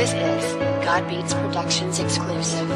This is God Beats Productions exclusive.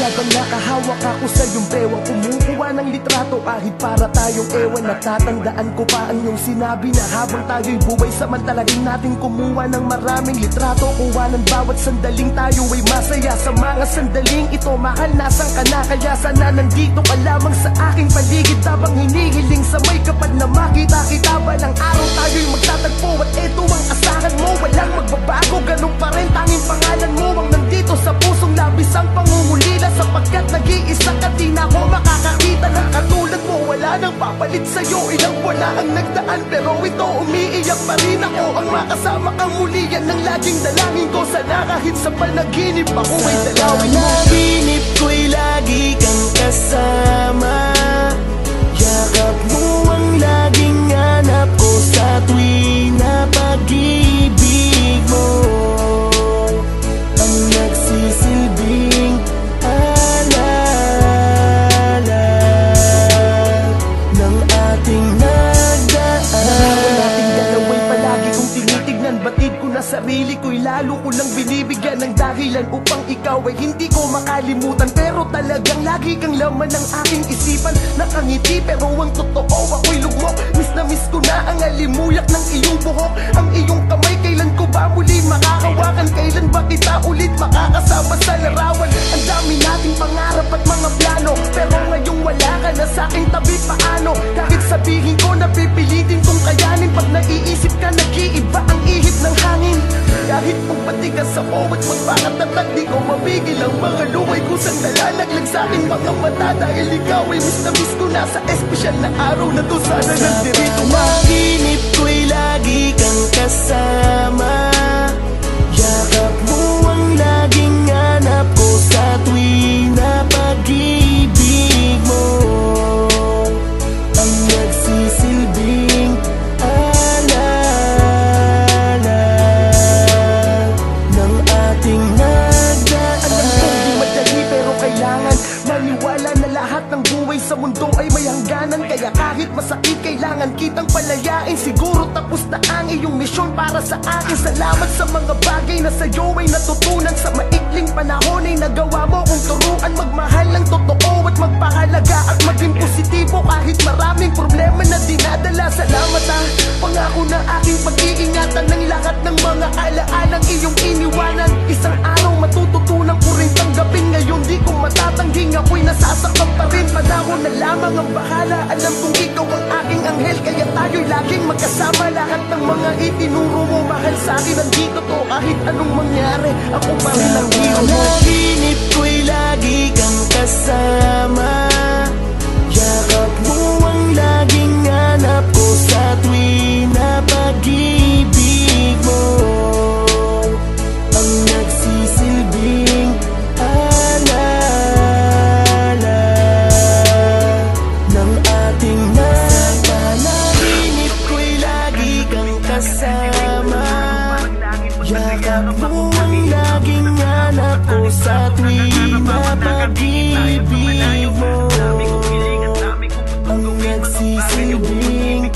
Habang nakahawak ako sa iyong bewang, kumukuha ng litrato kahit para tayong ewan. Natatandaan ko pa ang iyong sinabi na habang tayo'y buhay, samantalagin natin kumuha ng maraming litrato. Kuha ng bawat sandaling tayo ay masaya. Sa mga sandaling ito, mahal, nasan ka na? Kaya sana nandito ka lamang sa aking paligid, habang hinihiling sa may kapal na makita kita. Balang araw tayo'y magtatagpo at eto ang asahan mo. Walang magbabago, ganun pa rin, tanging pangalan mo ang nandito sa pusong labis ang pangungulila. Sapagkat nag-iisa ka, di na ako makakakita ng katulad mo. Wala nang papalit sa'yo, ilang wala ang nagdaan, pero ito umiiyak pa rin ako. Ang makasama kang muli, yan ang laging dalangin ko. Sana kahit sa panaginip ako ay dalawin mo. Sa panaginip ko'y lagi kang kasama. Yakap mo ang laging hanap ko sa tuwing na pag-ibig mo. Ang nagsisilbing alala ng ating nagdaan. Naman nating dalawa'y palagi kong tinitignan. Batid ko na sarili ko'y lalo ko lang binibigyan ng dahilan upang ikaw ay hindi ko makalimutan. Pero talagang lagi kang laman ng aking isipan. Nakangiti pero ang totoo ako'y lugmok. Miss na miss ko na ang alimuyak ng iyong buhok. Ang iyong kamay, kailan ko ba muli makakawakan? Kailan ba kita ulit makakasama sa larawan? Ang dami nating pangarap at mga plano, pero ngayong wala ka na sa aking tabi. Paano? Kahit sabihin ko na pipilitin kong kayanin, pag naiisip ka nag-iiba ang ihip ng hangin. Kahit kung patigas ako at magpakatatag, di ko mapigil ang mga luway kusang nalalaglag sa aking mga mata. Dahil ikaw ay miss na miss ko na sa espesyal na araw na to. Sana nandito ka. Panaginip ko'y lagi kang kasama. Yakap mo ang laging hanap ko sa tuwing na pag-ibig mo. Ang nagsisilbing alala ng ating nagdaan. Alam kong di madali pero kailangan maniwala na lahat ng buhay sa mundo ay may hangganan. Kaya kahit masakit kailangan kitang palayain. Siguro tapos na ang iyong misyon para sa akin. Salamat sa mga bagay na sa'yo ay natutunan. Sa maikling panahon ay nagawa mo kong turuan magmahal ng totoo at magpahalaga at maging positibo kahit maraming problema na dinadala. Salamat pangako na aking pag-iingatan ng lahat ng mga alaalang iyong iniwanan. Isang araw matututunan ko rin tanggapin. Ngayon di ko matatangging ako'y nasasaktan pa rin. Panahon na lamang ang bahala. Alam kong ikaw ang aking anghel, kaya tayo'y laging magkasama. Lahat ng mga itinuro mo mahal sa'kin, nandito to kahit anong mangyari. Ako pa rin ang hero mo. Panaginip ko'y lagi kang kasama. Yakap mo ang laging hanap ko sa tuwing na pag-ibig mo. Ang nagsisilbing alala ng ating panaginip ko'y lagi kang kasama. Yakap mo ang laging hanap ko sa tuwing na pag-ibig mo. Ang nagsisilbing